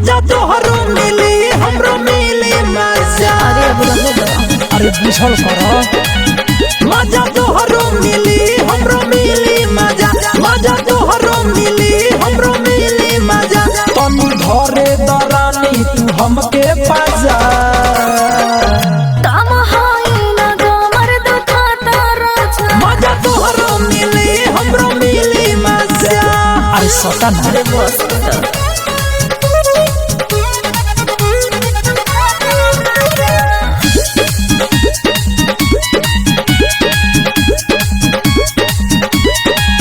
मजा तोहरो मिली हमरो मिली मजा। अरे बुझल कर मजा तोहरो मिली हमरो मिली मजा। मजा तोहरो मिली हमरो मिली मजा। तनु धरे दरानी तू हमके पाजा। मजा तोहरो मिली हमरो मिली मजा। अरे सटा ना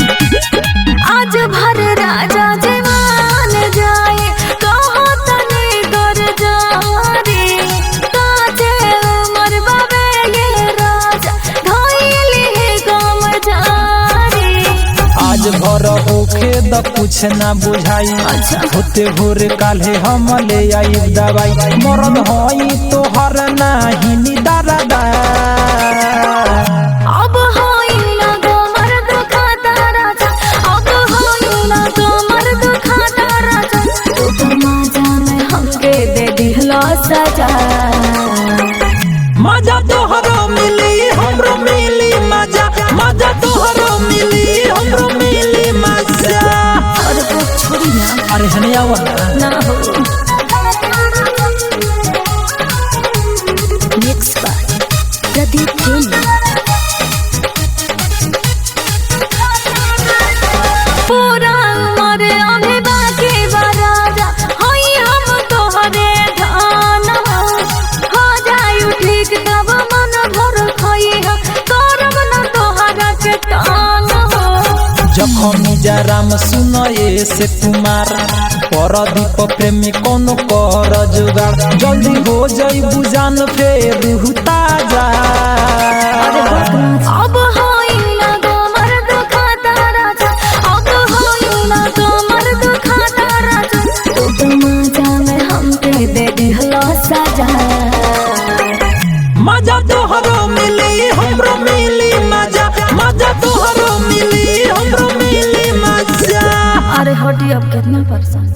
आज भर राजा जवान जाए कहो तनी कर जारी काजे उमर बाबे ये राजा धइली है गम जारी। आज भर होखे द कुछ ना बुझाई होते भोरे काल्हे हम ले आई दवाई। मरद होई तोहर नाही निदारदा। अब होई ना गमर दुखाता राजा अब होई ना गमर दुखाता राजा तू तो मजा में हमके दे दिहला सजा। मजा तोहरो मिली हमरो मिली मजा। मजा तोहरो मिली हमरो मिली मजा। अरे वो छोड़ी ना अरे हने आवा ना हो मिक्स बाय प्रदीप केनी। पूरा उमर अभी बाकी बा राजा होई हम तोहरे धान हो जायु ठीक तब मन भर खोई करब न तोहरा के तान हो। जखमी जराम सुनए से कुमार परदीप प्रेमी कोनो कर जुगाड़। जल्दी हो जाई बुझान फेर ताजा। अब होई ना गमर दुखाता राजा अब होई ना गमर दुखाता राजा तू तो मजा में हमके दे दिहला सजा। मजा तोहरो मिली हमरो मिली मजा। मजा तोहरो मिली हमरो मिली मजा। अरे हटी अब कितना परेशान